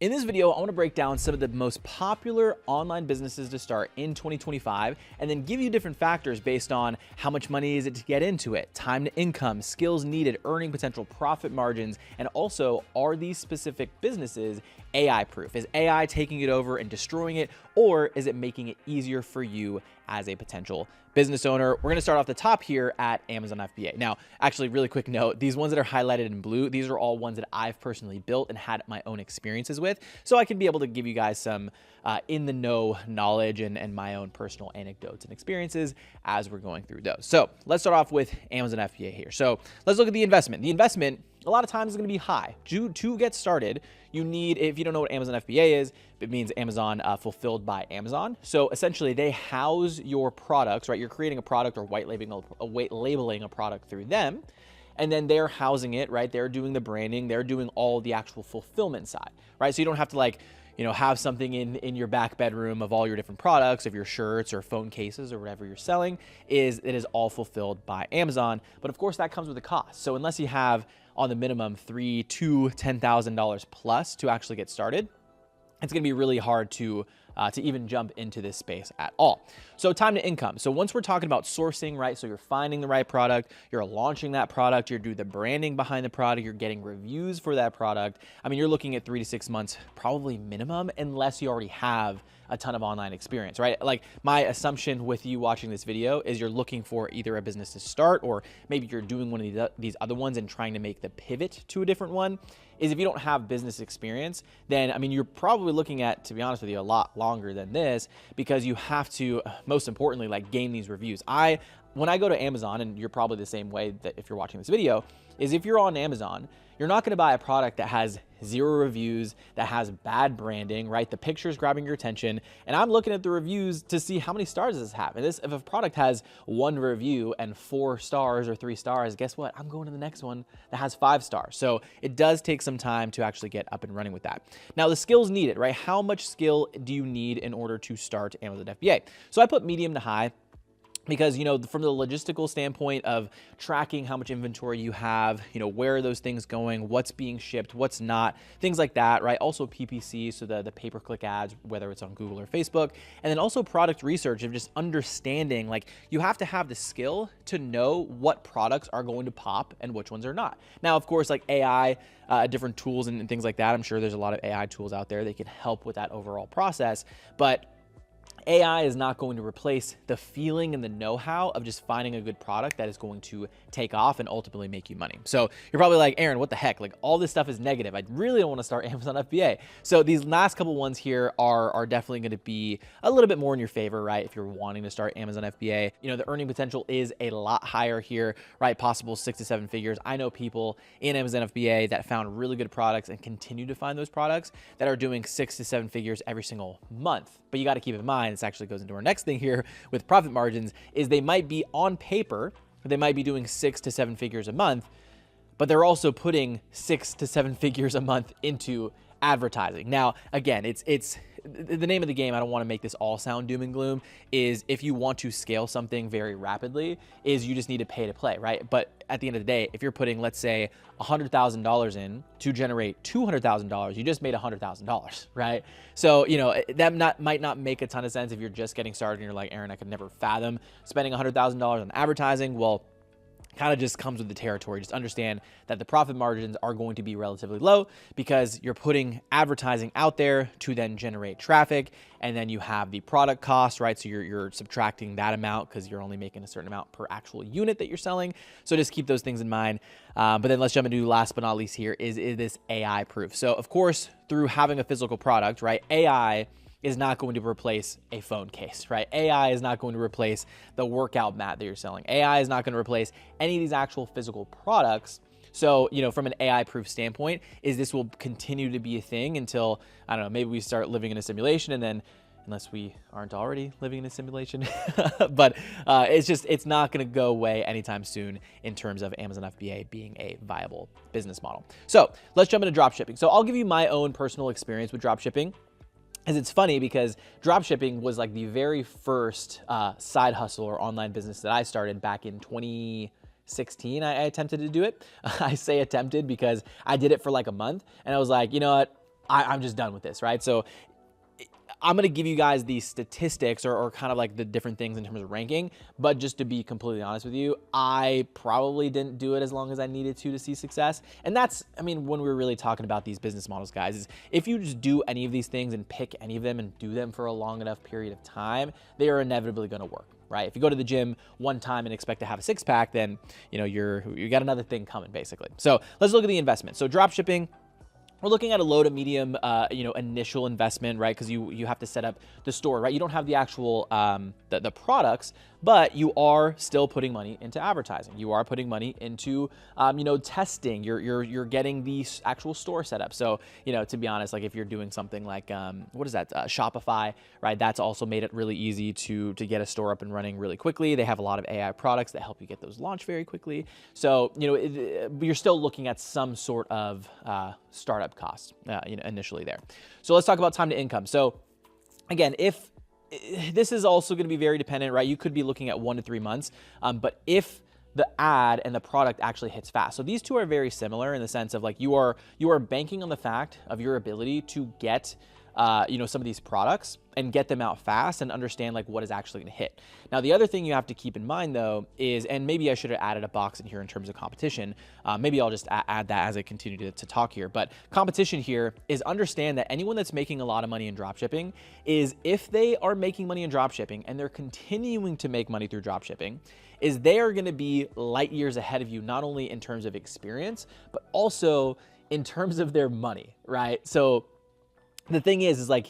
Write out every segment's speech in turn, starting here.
In this video, I want to break down some of the most popular online businesses to start in 2025 and then give you different factors based on how much money is it to get into it, time to income, skills needed, earning potential, profit margins, and also are these specific businesses AI proof? Is AI taking it over and destroying it, or is it making it easier for you as a potential business owner? We're going to start off the top here at Amazon FBA. Now, actually, really quick note, these ones that are highlighted in blue, these are all ones that I've personally built and had my own experiences with. So I can be able to give you guys some in the know knowledge and my own personal anecdotes and experiences as we're going through those. So let's start off with Amazon FBA here. So let's look at the investment. The investment, a lot of times, is going to be high. To get started, you need, if you don't know what Amazon FBA is, it means Amazon fulfilled by Amazon. So essentially, they house your products, right? You're creating a product or white labeling a product through them, and then they're housing it, right? They're doing the branding, they're doing all the actual fulfillment side, right? So you don't have to have something in your back bedroom of all your different products, of your shirts or phone cases or whatever you're selling. It is all fulfilled by Amazon. But of course, that comes with a cost. So unless you have on the minimum $3,000 to $10,000 plus to actually get started, it's going to be really hard to even jump into this space at all. So time to income. So once we're talking about sourcing, right? So you're finding the right product, you're launching that product, you're doing the branding behind the product, you're getting reviews for that product. I mean, you're looking at 3 to 6 months, probably minimum, unless you already have a ton of online experience, right? Like my assumption with you watching this video is you're looking for either a business to start, or maybe you're doing one of these other ones and trying to make the pivot to a different one. Is if you don't have business experience, then, I mean, you're probably looking at, to be honest with you, a lot longer than this, because you have to, most importantly, like gain these reviews. When I go to Amazon, and you're probably the same way that if you're watching this video, is if you're on Amazon, you're not going to buy a product that has 0 reviews, that has bad branding, right? The picture's grabbing your attention, and I'm looking at the reviews to see how many stars does this have. And if a product has 1 review and 4 stars or 3 stars, guess what? I'm going to the next one that has 5 stars. So it does take some time to actually get up and running with that. Now, the skills needed, right? How much skill do you need in order to start Amazon FBA? So I put medium to high, because, from the logistical standpoint of tracking how much inventory you have, where are those things going, what's being shipped, what's not, things like that, right? Also PPC, so the pay-per-click ads, whether it's on Google or Facebook, and then also product research of just understanding, like you have to have the skill to know what products are going to pop and which ones are not. Now, of course, like AI, different tools and things like that, I'm sure there's a lot of AI tools out there that can help with that overall process, but AI is not going to replace the feeling and the know-how of just finding a good product that is going to take off and ultimately make you money. So you're probably like, Aaron, what the heck? Like, all this stuff is negative. I really don't want to start Amazon FBA. So these last couple ones here are definitely going to be a little bit more in your favor, right? If you're wanting to start Amazon FBA, the earning potential is a lot higher here, right? Possible 6 to 7 figures. I know people in Amazon FBA that found really good products and continue to find those products that are doing 6 to 7 figures every single month. But you got to keep in mind, this actually goes into our next thing here with profit margins, is they might be on paper, they might be doing 6 to 7 figures a month, but they're also putting 6 to 7 figures a month into advertising. Now, again, it's the name of the game. I don't want to make this all sound doom and gloom, is if you want to scale something very rapidly, is you just need to pay to play, right? But at the end of the day, if you're putting, let's say, $100,000 in to generate $200,000, you just made $100,000, right? So, that might not make a ton of sense if you're just getting started and you're like, Aaron, I could never fathom spending $100,000 on advertising. Well, kind of just comes with the territory. Just understand that the profit margins are going to be relatively low because you're putting advertising out there to then generate traffic, and then you have the product cost, right? So you're subtracting that amount because you're only making a certain amount per actual unit that you're selling. So just keep those things in mind. But then let's jump into last but not least here is this AI proof. So of course, through having a physical product, right? AI is not going to replace a phone case, right? AI is not going to replace the workout mat that you're selling. AI is not going to replace any of these actual physical products. So, from an AI proof standpoint, is this will continue to be a thing until, I don't know, maybe we start living in a simulation, and then, unless we aren't already living in a simulation, but it's not going to go away anytime soon in terms of Amazon FBA being a viable business model. So let's jump into dropshipping. So I'll give you my own personal experience with dropshipping. As it's funny because dropshipping was like the very first side hustle or online business that I started back in 2016. I attempted to do it. I say attempted because I did it for like a month, and I was like, you know what? I'm just done with this, right? So I'm going to give you guys the statistics or kind of like the different things in terms of ranking, but just to be completely honest with you, I probably didn't do it as long as I needed to see success. And that's, I mean, when we're really talking about these business models, guys, is if you just do any of these things and pick any of them and do them for a long enough period of time, they are inevitably going to work, right? If you go to the gym one time and expect to have a six pack, then, you know, you got another thing coming basically. So let's look at the investment. So drop shipping, we're looking at a low to medium, initial investment, right? Because you have to set up the store, right? You don't have the actual the products, but you are still putting money into advertising. You are putting money into testing. You're getting the actual store set up. So to be honest, like if you're doing something like what is that, Shopify, right? That's also made it really easy to get a store up and running really quickly. They have a lot of AI products that help you get those launched very quickly. So you're still looking at some sort of startup cost initially there. So let's talk about time to income. So again, if this is also going to be very dependent, right? You could be looking at 1 to 3 months, but if the ad and the product actually hits fast. So these two are very similar in the sense of like you are banking on the fact of your ability to get some of these products and get them out fast and understand like what is actually going to hit. Now, the other thing you have to keep in mind though is, and maybe I should have added a box in here in terms of competition. Maybe I'll just add that as I continue to talk here. But competition here is understand that anyone that's making a lot of money in dropshipping is if they are making money in dropshipping and they're continuing to make money through dropshipping, is they are going to be light years ahead of you, not only in terms of experience, but also in terms of their money, right? So the thing is like,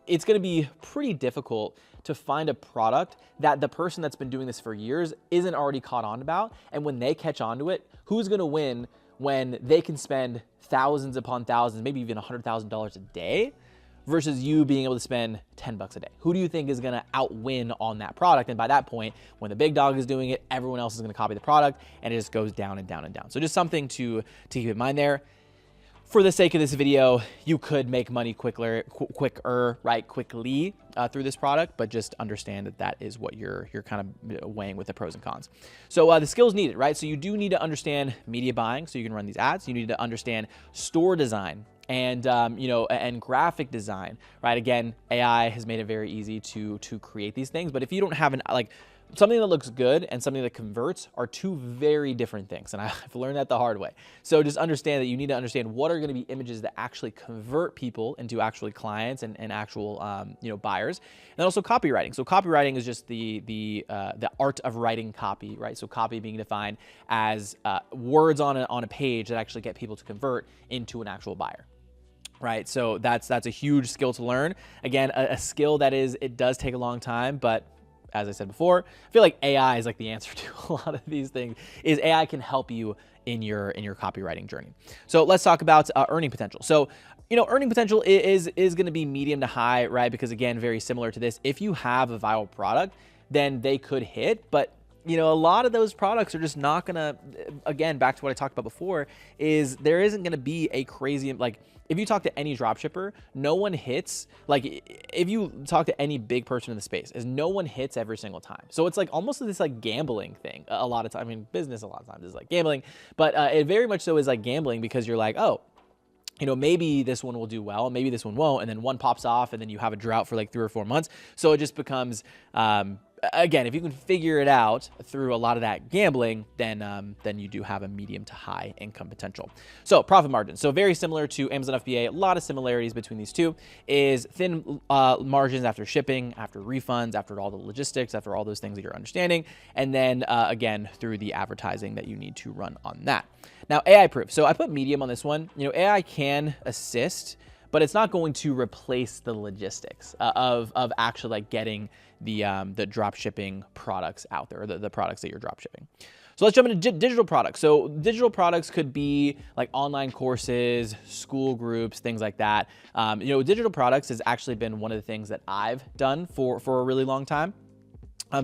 it's going to be pretty difficult to find a product that the person that's been doing this for years isn't already caught on about. And when they catch on to it, who's going to win when they can spend thousands upon thousands, maybe even $100,000 a day versus you being able to spend $10 a day? Who do you think is going to outwin on that product? And by that point, when the big dog is doing it, everyone else is going to copy the product and it just goes down and down and down. So just something to keep in mind there. For the sake of this video, you could make money quicker, right? Quickly through this product, but just understand that is what you're kind of weighing with the pros and cons. So the skills needed, right? So you do need to understand media buying so you can run these ads. You need to understand store design and and graphic design, right? Again, AI has made it very easy to create these things, but if you don't have something that looks good and something that converts are two very different things. And I've learned that the hard way. So just understand that you need to understand what are going to be images that actually convert people into actually clients and actual, buyers. And then also copywriting. So copywriting is just the art of writing copy, right? So copy being defined as words on a page that actually get people to convert into an actual buyer. Right. So that's a huge skill to learn. Again, a skill that it does take a long time, but as I said before, I feel like AI is like the answer to a lot of these things. Is AI can help you in your copywriting journey. So let's talk about earning potential. So earning potential is going to be medium to high, right? Because again, very similar to this. If you have a viral product, then they could hit, but a lot of those products are just not gonna, again, back to what I talked about before, is there isn't gonna be a crazy, if you talk to any dropshipper, no one hits, if you talk to any big person in the space, no one hits every single time. So it's almost this gambling thing a lot of times. I mean, business a lot of times is gambling, but it very much so is gambling because you're oh, maybe this one will do well, maybe this one won't, and then one pops off and then you have a drought for 3 or 4 months. So it just becomes, again, if you can figure it out through a lot of that gambling, then you do have a medium to high income potential. So profit margin. So very similar to Amazon FBA, a lot of similarities between these two is thin margins after shipping, after refunds, after all the logistics, after all those things that you're understanding. And then again, through the advertising that you need to run on that. Now, AI proof. So I put medium on this one. AI can assist, but it's not going to replace the logistics of actually getting the drop shipping products out there, or the products that you're drop shipping. So let's jump into digital products. So digital products could be online courses, school groups, things like that. Digital products has actually been one of the things that I've done for a really long time.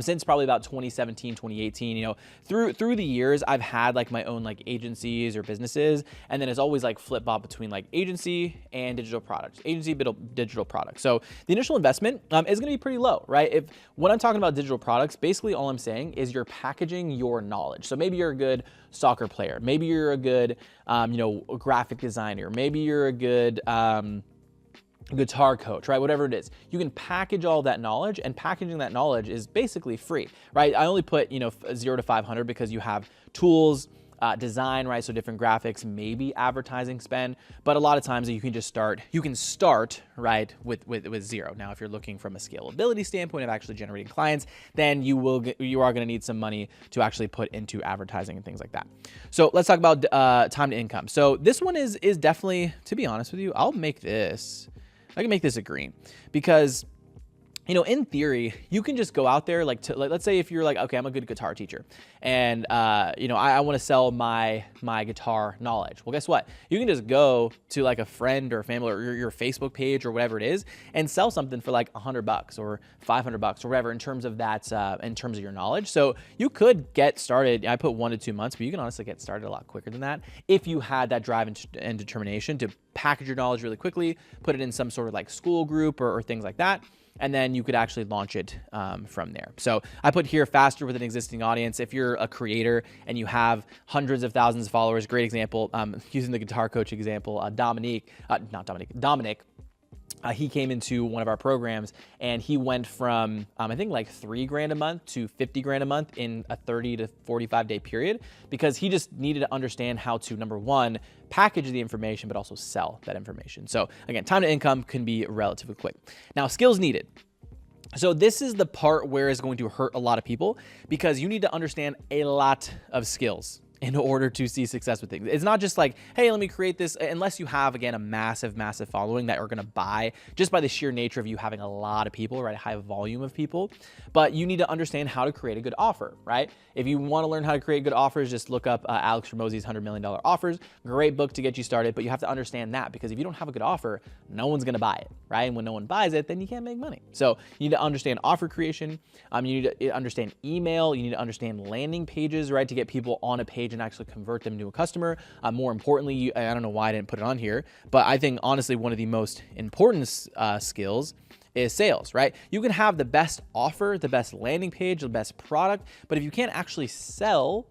Since probably about 2017, 2018, through the years, I've had like my own like agencies or businesses, and then it's always like flip-flop between like agency and digital products, digital products. So the initial investment is going to be pretty low, right? When I'm talking about digital products, basically all I'm saying is you're packaging your knowledge. So maybe you're a good soccer player, maybe you're a good, graphic designer, maybe you're a good, guitar coach, right? Whatever it is, you can package all that knowledge, and packaging that knowledge is basically free, right? I only put, 0 to 500 because you have tools, design, right? So different graphics, maybe advertising spend, but a lot of times you can start, right, with zero. Now, if you're looking from a scalability standpoint of actually generating clients, then you are going to need some money to actually put into advertising and things like that. So let's talk about time to income. So this one is definitely, to be honest with you, I can make this a green because, in theory, you can just go out there, let's say if you're like, okay, I'm a good guitar teacher and, I want to sell my guitar knowledge. Well, guess what? You can just go to like a friend or family or your Facebook page or whatever it is and sell something for like $100 or $500 or whatever in terms of that, in terms of your knowledge. So you could get started. I put 1 to 2 months, but you can honestly get started a lot quicker than that if you had that drive and determination to package your knowledge really quickly, put it in some sort of like school group or things like that. And then you could actually launch it from there. So I put here faster with an existing audience. If you're a creator and you have hundreds of thousands of followers, great example, using the guitar coach example, Dominic, he came into one of our programs and he went from, I think like $3,000 a month to $50,000 a month in a 30 to 45 day period, because he just needed to understand how to, number one, package the information, but also sell that information. So again, time to income can be relatively quick. Now, skills needed. So this is the part where it's going to hurt a lot of people, because you need to understand a lot of skills in order to see success with things. It's not just like, hey, let me create this, unless you have, again, a massive following that are going to buy just by the sheer nature of you having a lot of people, right? A high volume of people. But you need to understand how to create a good offer, right? If you want to learn how to create good offers, just look up Alex Hormozi's $100 million offers. Great book to get you started, but you have to understand that, because if you don't have a good offer, no one's going to buy it, right? And when no one buys it, then you can't make money. So you need to understand offer creation. You need to understand email. You need to understand landing pages, right? To get people on a page and actually convert them to a customer. More importantly, I don't know why I didn't put it on here, but I think honestly, one of the most important skills is sales, right? You can have the best offer, the best landing page, the best product, but if you can't actually sell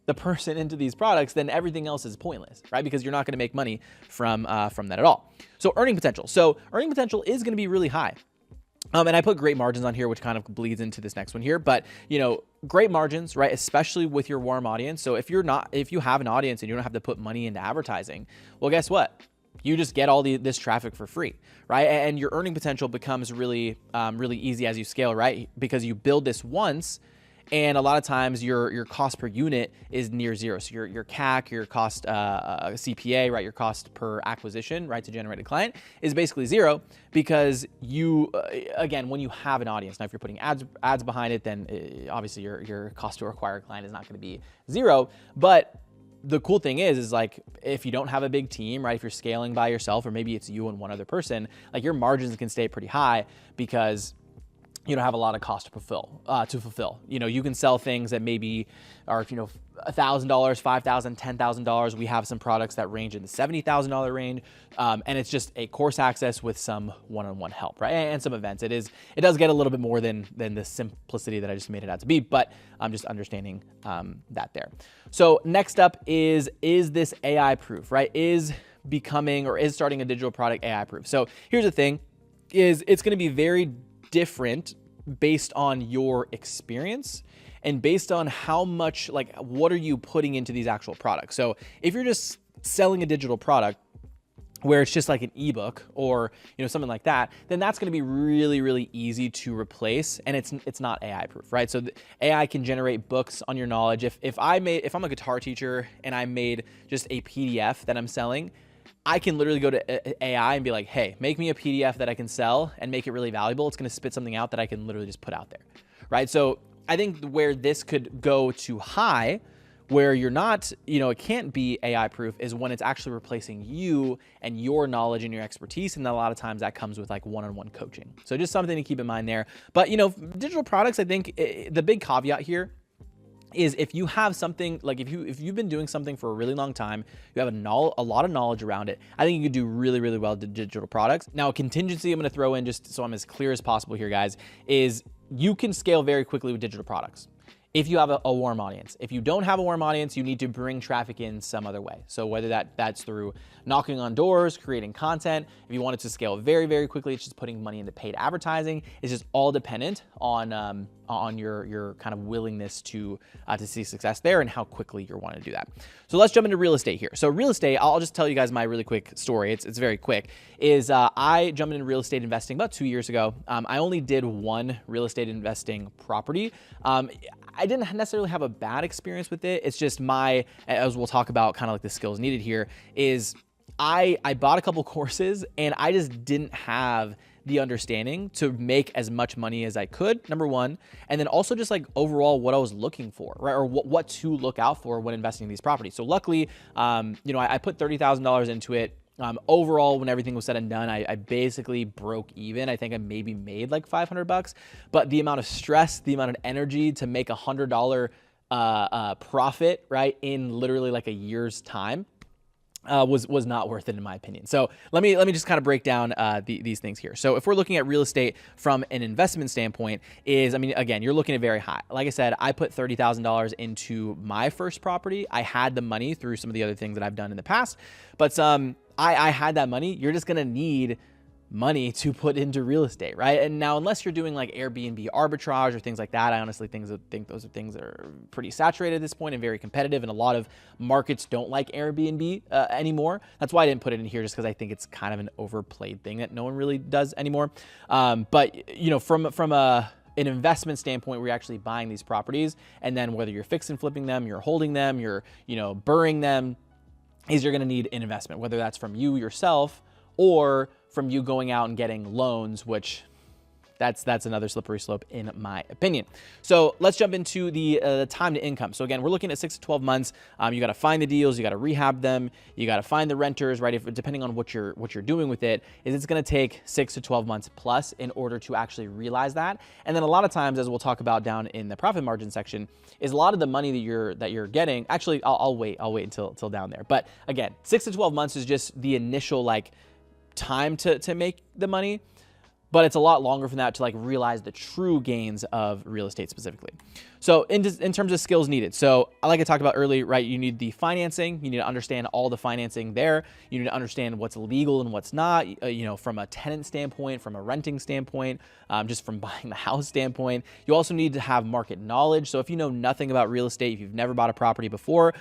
the person into these products, then everything else is pointless, right? Because you're not going to make money from that at all. So earning potential. So earning potential is going to be really high. And I put great margins on here, which kind of bleeds into this next one here, but great margins, right? Especially with your warm audience. So if you have an audience and you don't have to put money into advertising, well, guess what? You just get all this traffic for free, right? And your earning potential becomes really, really easy as you scale, right? Because you build this once, and a lot of times your cost per unit is near zero. So your CAC, your cost CPA, right, your cost per acquisition, right, to generate a client is basically zero, because you, again, when you have an audience. Now, if you're putting ads behind it, then obviously your cost to acquire a client is not going to be zero. But the cool thing is like, if you don't have a big team, right, if you're scaling by yourself, or maybe it's you and one other person, like your margins can stay pretty high, because you don't have a lot of cost to fulfill. You can sell things that maybe are, $1,000, $5,000, $10,000. We have some products that range in the $70,000 range. And it's just a course access with some one-on-one help, right? And some events. It does get a little bit more than the simplicity that I just made it out to be, but I'm just understanding that there. So next up is this AI proof, right? Is starting a digital product AI proof? So here's the thing, is it's going to be very different based on your experience and based on how much, like, what are you putting into these actual products. So if you're just selling a digital product where it's just like an ebook or something like that, then that's going to be really, really easy to replace, and it's not AI proof, right? So AI can generate books on your knowledge. If I'm a guitar teacher and I made just a PDF that I'm selling, I can literally go to AI and be like, hey, make me a PDF that I can sell and make it really valuable. It's going to spit something out that I can literally just put out there, right? So I think where this could go too high Where you're not, it can't be AI proof is when it's actually replacing you and your knowledge and your expertise. And a lot of times that comes with like one-on-one coaching. So just something to keep in mind there. But, digital products, I think the big caveat here is if you have something like if you've been doing something for a really long time, you have a lot of knowledge around it, I think you could do really, really well with digital products. Now, a contingency I'm going to throw in just so I'm as clear as possible here, guys, is you can scale very quickly with digital products if you have a warm audience. If you don't have a warm audience, you need to bring traffic in some other way. So whether that's through knocking on doors, creating content, if you want it to scale very, very quickly, it's just putting money into paid advertising. It's just all dependent on your kind of willingness to see success there and how quickly you're wanting to do that. So let's jump into real estate here. So real estate, I'll just tell you guys my really quick story. It's very quick. I jumped into real estate investing about 2 years ago. I only did one real estate investing property. I didn't necessarily have a bad experience with it. It's just as we'll talk about kind of like the skills needed here, is I bought a couple courses and I just didn't have the understanding to make as much money as I could, number one, and then also just like overall what I was looking for, right? Or what to look out for when investing in these properties. So luckily, I put $30,000 into it. Overall, when everything was said and done, I basically broke even. I think I maybe made like $500, but the amount of stress, the amount of energy to make $100 profit, right, in literally like a year's time, was not worth it in my opinion. So let me just kind of break down these things here. So if we're looking at real estate from an investment standpoint, again, you're looking at very high. Like I said, I put $30,000 into my first property. I had the money through some of the other things that I've done in the past, but I had that money. You're just gonna need money to put into real estate, right? And now, unless you're doing like Airbnb arbitrage or things like that, I honestly think those are things that are pretty saturated at this point and very competitive. And a lot of markets don't like Airbnb anymore. That's why I didn't put it in here, just because I think it's kind of an overplayed thing that no one really does anymore. But from an investment standpoint, where you're actually buying these properties, and then whether you're fix and flipping them, you're holding them, you're burring them, is you're going to need an investment, whether that's from you yourself or from you going out and getting loans, which that's another slippery slope in my opinion. So let's jump into the time to income. So again, we're looking at 6 to 12 months. You got to find the deals, you got to rehab them, you got to find the renters, right? Depending on what you're doing with it, it's going to take 6 to 12 months plus in order to actually realize that. And then a lot of times, as we'll talk about down in the profit margin section, is a lot of the money that you're getting. Actually, I'll wait until down there. But again, 6 to 12 months is just the initial like time to make the money. But it's a lot longer from that to like realize the true gains of real estate specifically. So in terms of skills needed, so like I talked about earlier, right? You need the financing. You need to understand all the financing there. You need to understand what's legal and what's not, from a tenant standpoint, from a renting standpoint, just from buying the house standpoint. You also need to have market knowledge. So if you know nothing about real estate, if you've never bought a property before,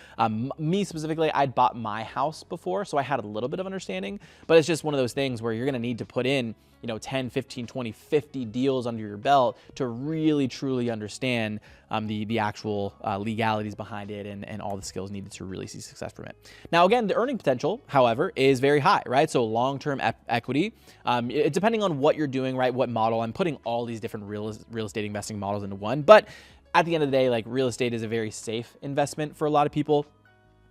me specifically, I'd bought my house before, so I had a little bit of understanding, but it's just one of those things where you're going to need to put in 10, 15, 20, 50 deals under your belt to really truly understand the actual legalities behind it and all the skills needed to really see success from it. Now, again, the earning potential, however, is very high, right? So long-term equity, depending on what you're doing, right? What model. I'm putting all these different real estate investing models into one, but at the end of the day, like real estate is a very safe investment for a lot of people.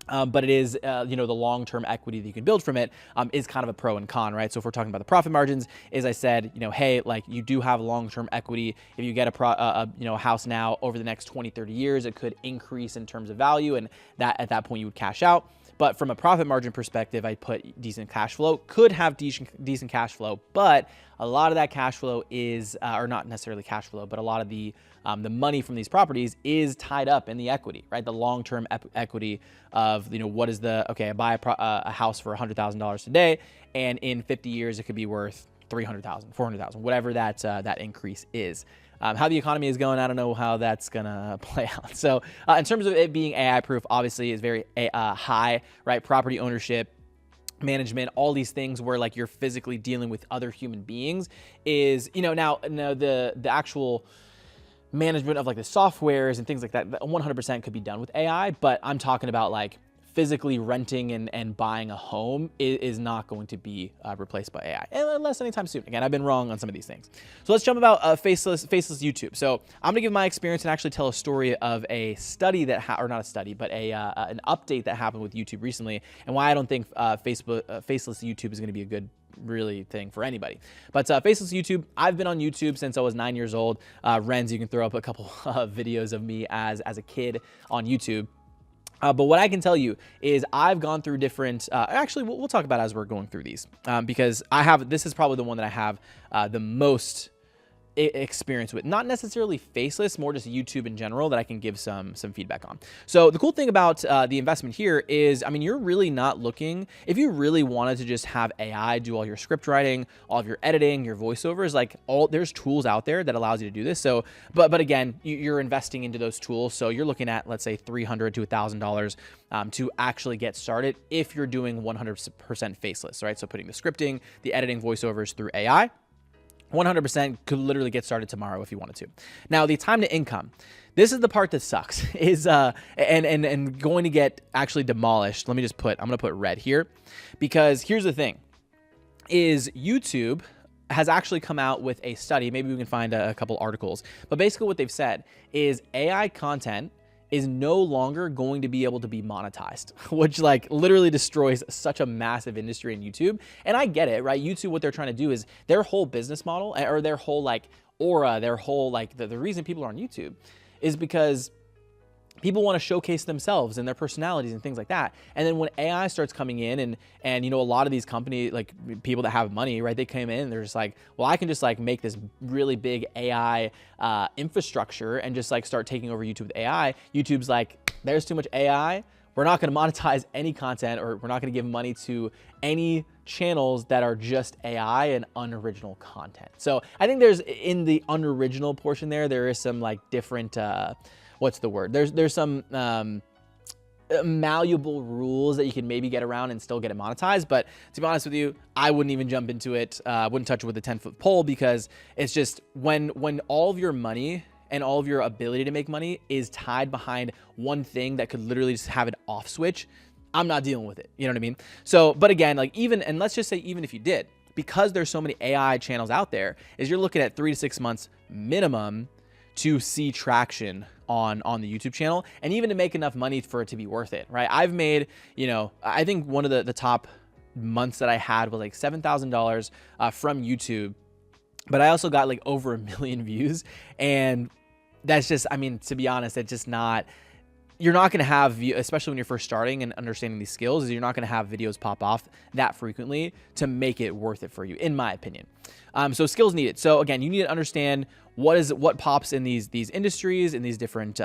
But it is, the long-term equity that you can build from it is kind of a pro and con, right? So if we're talking about the profit margins, as I said, hey, like you do have long-term equity. If you get a house now over the next 20, 30 years, it could increase in terms of value, and that at that point you would cash out. But from a profit margin perspective, I put decent cash flow, could have decent cash flow, but a lot of that cash flow is, or not necessarily cash flow, but a lot of the money from these properties is tied up in the equity, right? The long-term equity of, what is I buy a house for $100,000 today, and in 50 years, it could be worth $300,000, $400,000, whatever that increase is. How the economy is going, I don't know how that's gonna play out. So in terms of it being AI proof, obviously is very high, right? Property ownership, management, all these things where like you're physically dealing with other human beings is, now the actual management of like the softwares and things like that 100% could be done with AI, but I'm talking about like physically renting and buying a home is not going to be replaced by AI, unless anytime soon. Again, I've been wrong on some of these things. So let's jump about faceless YouTube. So I'm gonna give my experience and actually tell a story of a study that, or not a study, but an update that happened with YouTube recently, and why I don't think faceless YouTube is gonna be a good really thing for anybody. But faceless YouTube, I've been on YouTube since I was 9 years old. Renz, you can throw up a couple of videos of me as a kid on YouTube. But what I can tell you is I've gone through different, actually we'll talk about it as we're going through these, because this is probably the one that I have the most experience with. Not necessarily faceless, more just YouTube in general that I can give some feedback on. So the cool thing about the investment here is, I mean, you're really not looking, if you really wanted to just have AI do all your script writing, all of your editing, your voiceovers, like there's tools out there that allows you to do this. So, but again, you're investing into those tools. So you're looking at, let's say $300 to $1,000 to actually get started if you're doing 100% faceless, right? So putting the scripting, the editing, voiceovers through AI, 100% could literally get started tomorrow if you wanted to. Now, the time to income. This is the part that sucks, is and going to get actually demolished. I'm gonna put red here, because here's the thing, is YouTube has actually come out with a study. Maybe we can find a couple articles, but basically what they've said is AI content is no longer going to be able to be monetized, which like literally destroys such a massive industry in YouTube. And I get it, right? YouTube, what they're trying to do is their whole business model, or their whole like aura, their whole like the reason people are on YouTube is because people want to showcase themselves and their personalities and things like that. And then when AI starts coming in and you know, a lot of these companies, like people that have money, right, they came in and they're just like, well, I can just like make this really big AI infrastructure and just like start taking over YouTube with AI. YouTube's like, there's too much AI. We're not going to monetize any content, or we're not going to give money to any channels that are just AI and unoriginal content. So I think there's, in the unoriginal portion there is some like different, what's the word? There's some malleable rules that you can maybe get around and still get it monetized. But to be honest with you, I wouldn't even jump into it. I wouldn't touch it with a 10-foot pole, because it's just when all of your money and all of your ability to make money is tied behind one thing that could literally just have an off switch, I'm not dealing with it. You know what I mean? So, but again, like and let's just say even if you did, because there's so many AI channels out there, is you're looking at 3 to 6 months minimum to see traction on the YouTube channel, and even to make enough money for it to be worth it, right? I've made, you know, I think one of the top months that I had was like $7,000 from YouTube, but I also got like over 1 million views, and that's just, I mean, to be honest, it's just not, you're not going to have, especially when you're first starting and understanding these skills, you're not going to have videos pop off that frequently to make it worth it for you, in my opinion. So skills needed. So again, you need to understand what pops in these industries, in these different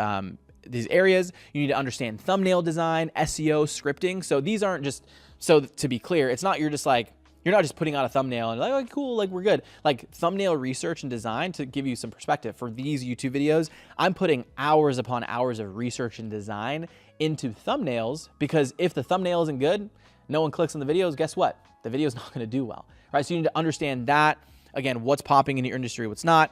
these areas. You need to understand thumbnail design, SEO, scripting. So these aren't just, so to be clear, it's not, you're not just putting out a thumbnail and like, oh, cool, like we're good. Like thumbnail research and design, to give you some perspective, for these YouTube videos, I'm putting hours upon hours of research and design into thumbnails, because if the thumbnail isn't good, no one clicks on the videos, guess what? The video is not going to do well, right? So you need to understand that, again, what's popping in your industry, what's not.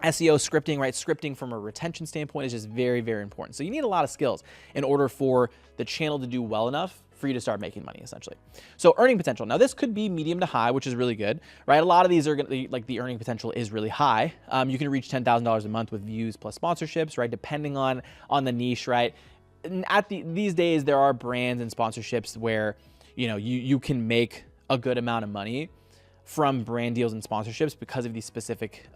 SEO, scripting, right? Scripting from a retention standpoint is just very, very important. So you need a lot of skills in order for the channel to do well enough for you to start making money, essentially. So earning potential. Now this could be medium to high, which is really good, right? A lot of these are going to, like, the earning potential is really high. You can reach $10,000 a month with views plus sponsorships, right? Depending on the niche, right? And these days, there are brands and sponsorships where, you know, you can make a good amount of money from brand deals and sponsorships because of these specific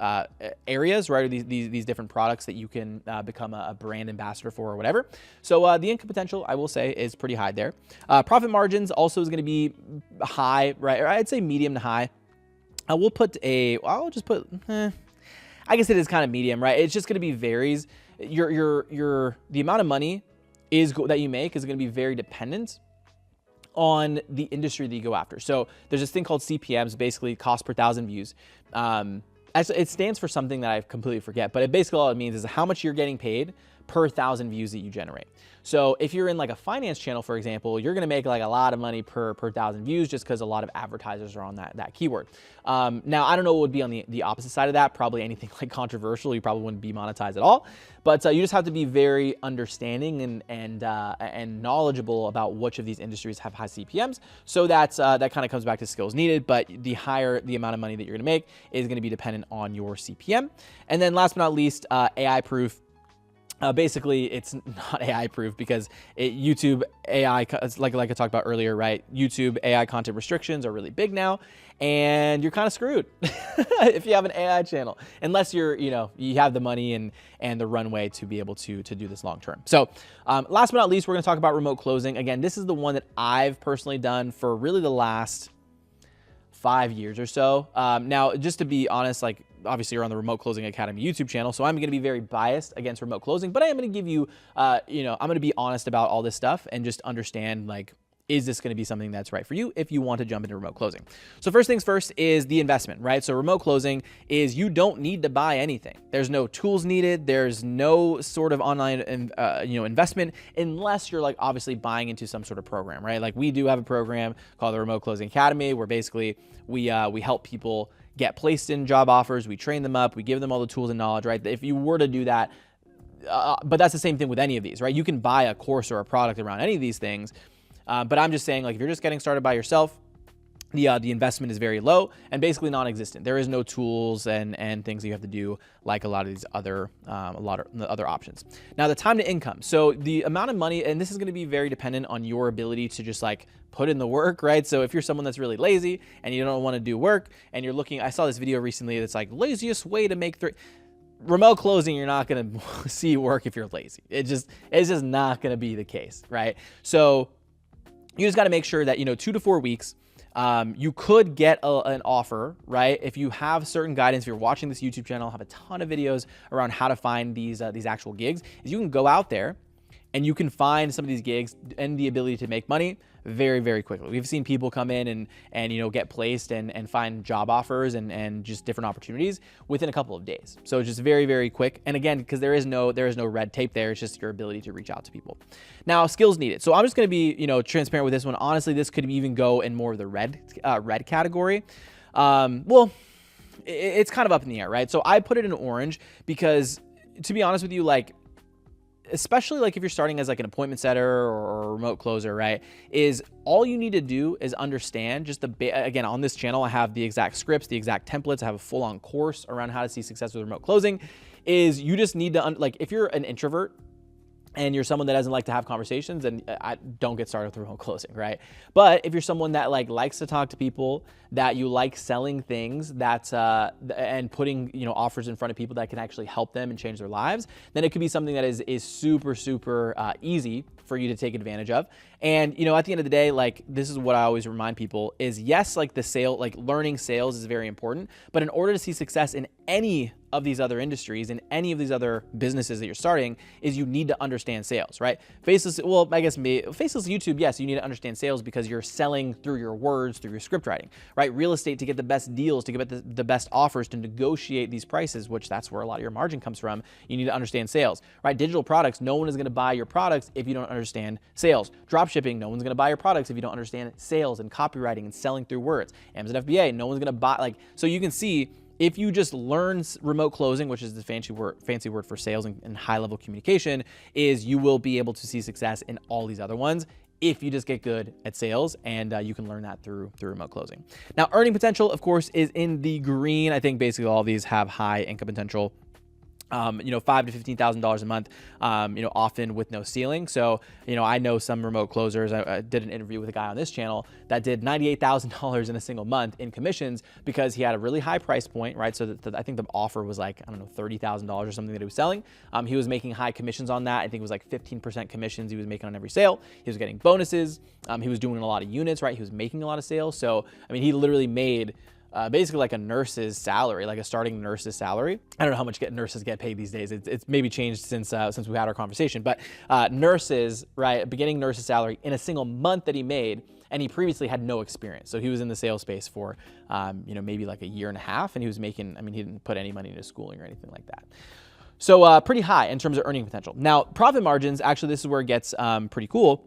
areas, right? Or these different products that you can become a brand ambassador for, or whatever. So the income potential, I will say, is pretty high there. Profit margins also is going to be high, right? Or I'd say medium to high. I'll just put, I guess it is kind of medium, right? It's just going to be varies. The amount of money that you make is going to be very dependent on the industry that you go after. So there's this thing called CPMs, basically cost per 1,000 views. It stands for something that I completely forget, but it basically all it means is how much you're getting paid per 1,000 views that you generate. So if you're in like a finance channel, for example, you're gonna make like a lot of money per 1,000 views just because a lot of advertisers are on that keyword. Now, I don't know what would be on the opposite side of that. Probably anything like controversial, you probably wouldn't be monetized at all. But you just have to be very understanding and knowledgeable about which of these industries have high CPMs. So that kind of comes back to skills needed, but the higher the amount of money that you're gonna make is gonna be dependent on your CPM. And then last but not least, AI proof. Basically, it's not AI proof because YouTube AI, like I talked about earlier, right? YouTube AI content restrictions are really big now, and you're kind of screwed if you have an AI channel, unless you have the money and the runway to be able to do this long term. So last but not least, we're going to talk about remote closing. Again, this is the one that I've personally done for really the last 5 years or so. Now, just to be honest, like obviously you're on the Remote Closing Academy YouTube channel, so I'm going to be very biased against remote closing, but I am going to give you, I'm going to be honest about all this stuff and just understand, like, is this going to be something that's right for you if you want to jump into remote closing? So first things first is the investment, right? So remote closing is you don't need to buy anything. There's no tools needed. There's no sort of online, investment unless you're like obviously buying into some sort of program, right? Like we do have a program called the Remote Closing Academy where basically we help people get placed in job offers. We train them up. We give them all the tools and knowledge, right? If you were to do that, but that's the same thing with any of these, right? You can buy a course or a product around any of these things. But I'm just saying, like, if you're just getting started by yourself, the investment is very low and basically non-existent. There is no tools and things that you have to do like a lot of these other other options. Now, the time to income. So the amount of money, and this is going to be very dependent on your ability to just like put in the work, right? So if you're someone that's really lazy and you don't want to do work and you're looking, I saw this video recently that's like laziest way to make remote closing, you're not going to see work if you're lazy. It's just not going to be the case, right? So you just got to make sure that, 2 to 4 weeks, you could get an offer, right? If you have certain guidance, if you're watching this YouTube channel, I have a ton of videos around how to find these actual gigs, is you can go out there and you can find some of these gigs and the ability to make money very, very quickly. We've seen people come in and get placed and find job offers and just different opportunities within a couple of days. So it's just very, very quick. And again, because there is no red tape there, it's just your ability to reach out to people. Now, skills needed. So I'm just going to be, transparent with this one. Honestly, this could even go in more of the red category. Well, it's kind of up in the air, right? So I put it in orange because, to be honest with you, like, especially like if you're starting as like an appointment setter or a remote closer, right, is all you need to do is understand just again, on this channel, I have the exact scripts, the exact templates. I have a full-on course around how to see success with remote closing. Is you just need to, like, if you're an introvert and you're someone that doesn't like to have conversations, then I don't get started with remote closing, right? But if you're someone that like likes to talk to people, that you like selling things, and putting offers in front of people that can actually help them and change their lives, then it could be something that is super, super easy for you to take advantage of. And at the end of the day, like, this is what I always remind people is, yes, like learning sales is very important, but in order to see success in any of these other industries, in any of these other businesses that you're starting, is you need to understand sales, right? Faceless YouTube, yes, you need to understand sales because you're selling through your words, through your script writing, right? Real estate, to get the best deals, to get the best offers, to negotiate these prices, which that's where a lot of your margin comes from. You need to understand sales, right? Digital products, no one is going to buy your products if you don't understand sales. Dropshipping, no one's going to buy your products if you don't understand sales and copywriting and selling through words. Amazon FBA, no one's going to buy, so you can see, if you just learn remote closing, which is the fancy word for sales and high-level communication, is you will be able to see success in all these other ones if you just get good at sales, and you can learn that through remote closing. Now, earning potential, of course, is in the green. I think basically all of these have high income potential. $5,000 to $15,000 a month, often with no ceiling. So, I know some remote closers. I did an interview with a guy on this channel that did $98,000 in a single month in commissions because he had a really high price point, right? So I think the offer was like, I don't know, $30,000 or something that he was selling. He was making high commissions on that. I think it was like 15% commissions he was making on every sale. He was getting bonuses. He was doing a lot of units, right? He was making a lot of sales. So, he literally made basically like a nurse's salary, like a starting nurse's salary. I don't know how much nurses get paid these days. It's maybe changed since we had our conversation, but nurses, right, beginning nurse's salary in a single month that he made, and he previously had no experience. So he was in the sales space for, maybe like a year and a half, and he was making, he didn't put any money into schooling or anything like that. So pretty high in terms of earning potential. Now, profit margins, actually, this is where it gets pretty cool,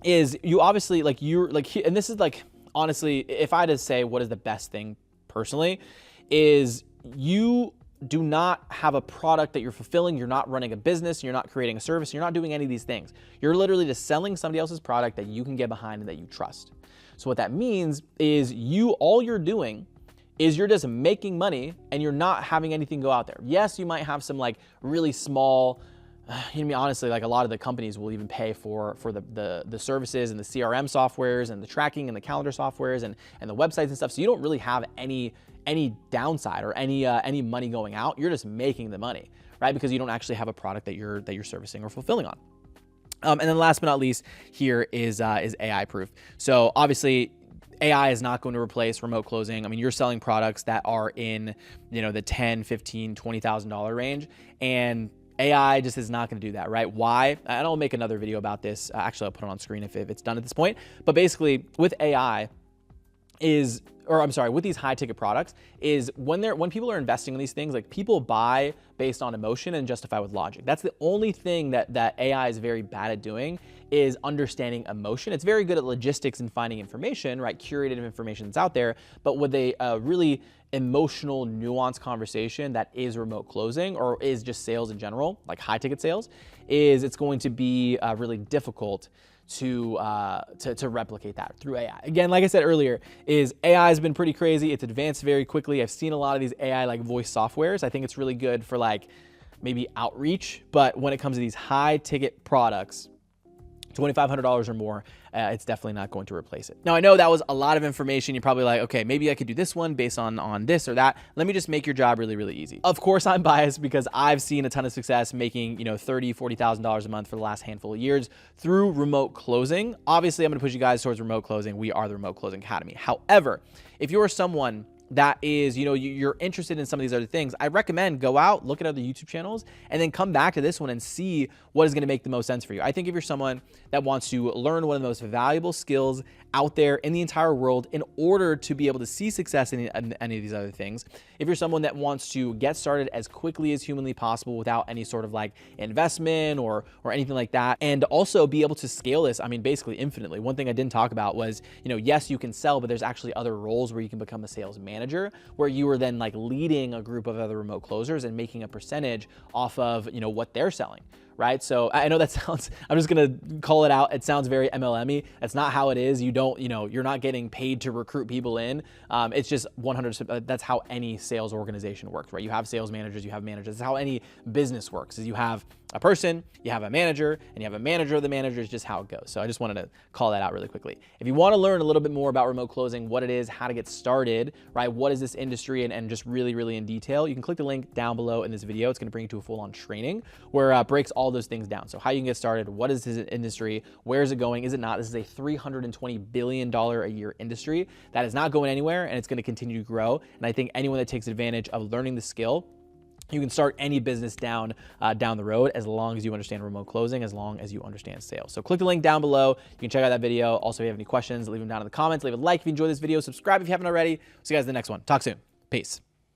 is you obviously, like, and this is like, honestly, if I had to say what is the best thing personally, is you do not have a product that you're fulfilling. You're not running a business. You're not creating a service. You're not doing any of these things. You're literally just selling somebody else's product that you can get behind and that you trust. So what that means is all you're doing is you're just making money and you're not having anything go out there. Yes, you might have some like really small, honestly, like a lot of the companies will even pay for the services and the CRM softwares and the tracking and the calendar softwares and the websites and stuff. So you don't really have any downside or any money going out. You're just making the money, right? Because you don't actually have a product that you're servicing or fulfilling on. And then last but not least here is AI proof. So obviously, AI is not going to replace remote closing. I mean, you're selling products that are in, the $10,000, $15,000, $20,000 range, and AI just is not going to do that, right? Why? And I'll make another video about this. Actually, I'll put it on screen if it's done at this point. But basically, with AI with these high ticket products is when people are investing in these things, like people buy based on emotion and justify with logic. That's the only thing that AI is very bad at doing, is understanding emotion. It's very good at logistics and finding information, right? Curated information that's out there, but with a really emotional, nuanced conversation that is remote closing or is just sales in general, like high ticket sales, it's going to be really difficult to replicate that through AI. Again, like I said earlier, AI has been pretty crazy. It's advanced very quickly. I've seen a lot of these AI like voice softwares. I think it's really good for like maybe outreach, but when it comes to these high ticket products, $2,500 or more, it's definitely not going to replace it. Now, I know that was a lot of information. You're probably like, okay, maybe I could do this one based on this or that. Let me just make your job really, really easy. Of course, I'm biased because I've seen a ton of success making, $30,000, $40,000 a month for the last handful of years through remote closing. Obviously, I'm going to push you guys towards remote closing. We are the Remote Closing Academy. However, if you're someone that is, you're interested in some of these other things, I recommend go out, look at other YouTube channels, and then come back to this one and see what is going to make the most sense for you. I think if you're someone that wants to learn one of the most valuable skills out there in the entire world in order to be able to see success in any of these other things, if you're someone that wants to get started as quickly as humanly possible without any sort of like investment or anything like that, and also be able to scale this, basically infinitely. One thing I didn't talk about was, yes, you can sell, but there's actually other roles where you can become a sales manager, where you are then like leading a group of other remote closers and making a percentage off of, what they're selling. Right? So I know that sounds, I'm just going to call it out. It sounds very MLM-y. That's not how it is. You don't, you're not getting paid to recruit people in. It's just 100%. That's how any sales organization works, right? You have sales managers, you have managers. That's how any business works, is you have a person, you have a manager, and you have a manager of the manager. Is just how it goes. So I just wanted to call that out really quickly. If you want to learn a little bit more about remote closing, what it is, how to get started, right? What is this industry, and just really, really in detail, you can click the link down below in this video. It's going to bring you to a full-on training where it breaks all those things down. So how you can get started, what is this industry, where is it going, is it not? This is a $320 billion a year industry that is not going anywhere, and it's going to continue to grow. And I think anyone that takes advantage of learning the skill, you can start any business down the road as long as you understand remote closing, as long as you understand sales. So click the link down below. You can check out that video. Also, if you have any questions, leave them down in the comments. Leave a like if you enjoyed this video. Subscribe if you haven't already. See you guys in the next one. Talk soon. Peace.